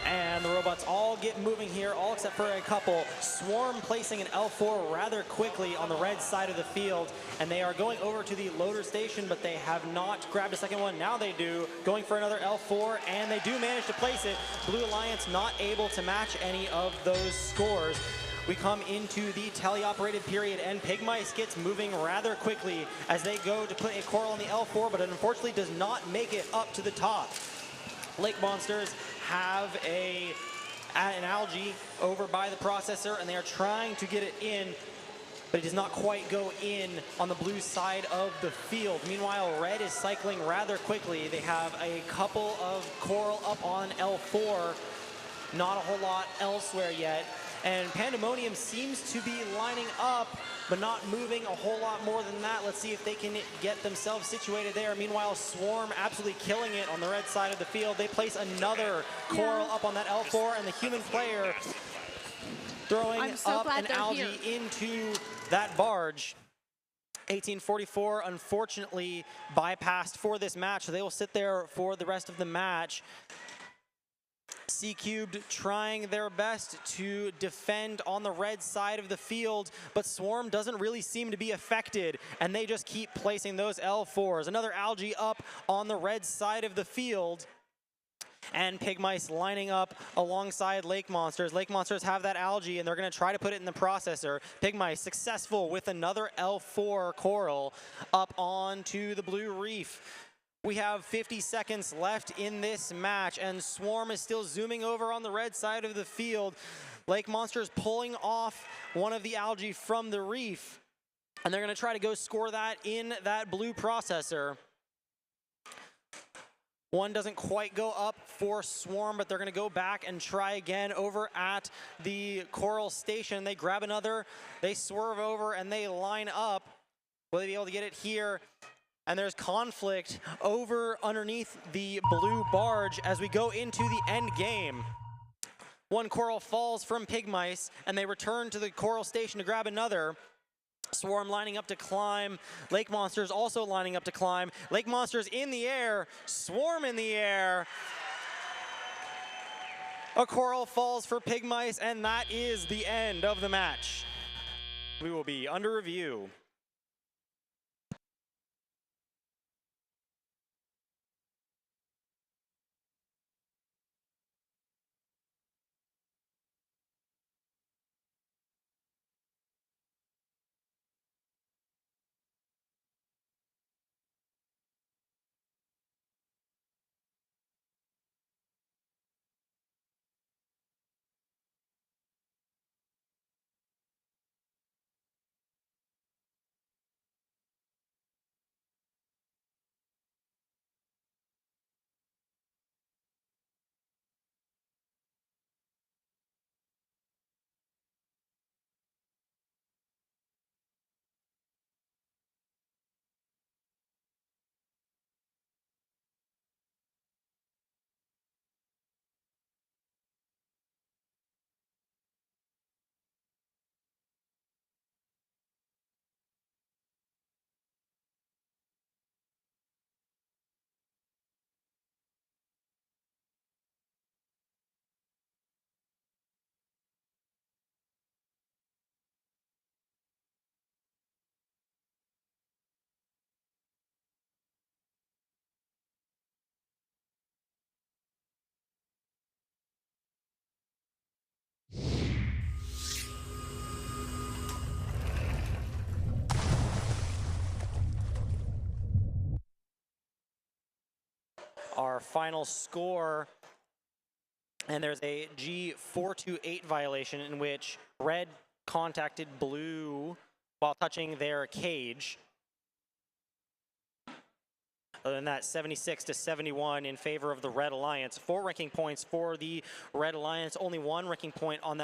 And the robots all get moving here, all except for a couple. Swarm placing an L4 rather quickly on the red side of the field, and they are going over to the loader station, but they have not grabbed a second one. Now they do, going for another L4, and they do manage to place it. Blue Alliance not able to match any of those scores. We come into the teleoperated period, and Pigmice gets moving rather quickly as they go to put a coral on the L4, but it unfortunately does not make it up to the top. Lake Monsters have an algae over by the processor, and they are trying to get it in, but it does not quite go in on the blue side of the field. Meanwhile, red is cycling rather quickly. They have a couple of coral up on L4, not a whole lot elsewhere yet. And Pandemonium seems to be lining up, but not moving a whole lot more than that. Let's see if they can get themselves situated there. Meanwhile, Swarm absolutely killing it on the red side of the field. They place another coral up on that L4, and the human player throwing up an algae into that barge. 1844, unfortunately, bypassed for this match, so they will sit there for the rest of the match. C-Cubed trying their best to defend on the red side of the field, but Swarm doesn't really seem to be affected, and they just keep placing those L4s. Another algae up on the red side of the field, and Pigmice lining up alongside Lake Monsters. Lake Monsters have that algae, and they're going to try to put it in the processor. Pigmice successful with another L4 coral up onto the blue reef. We have 50 seconds left in this match, and Swarm is still zooming over on the red side of the field. Lake Monsters pulling off one of the algae from the reef, and they're going to try to go score that in that blue processor. One doesn't quite go up for Swarm, but they're going to go back and try again over at the coral station. They grab another, they swerve over, and they line up. Will they be able to get it here? And there's conflict over underneath the blue barge as we go into the end game. One coral falls from Pigmice, and they return to the coral station to grab another. Swarm lining up to climb. Lake Monsters also lining up to climb. Lake Monsters in the air. Swarm in the air. A coral falls for Pigmice, and that is the end of the match. We will be under review. Our final score, and there's a G428 violation in which red contacted blue while touching their cage. Other than that, 76-71 in favor of the Red Alliance. 4 ranking points for the Red Alliance, only 1 ranking point on that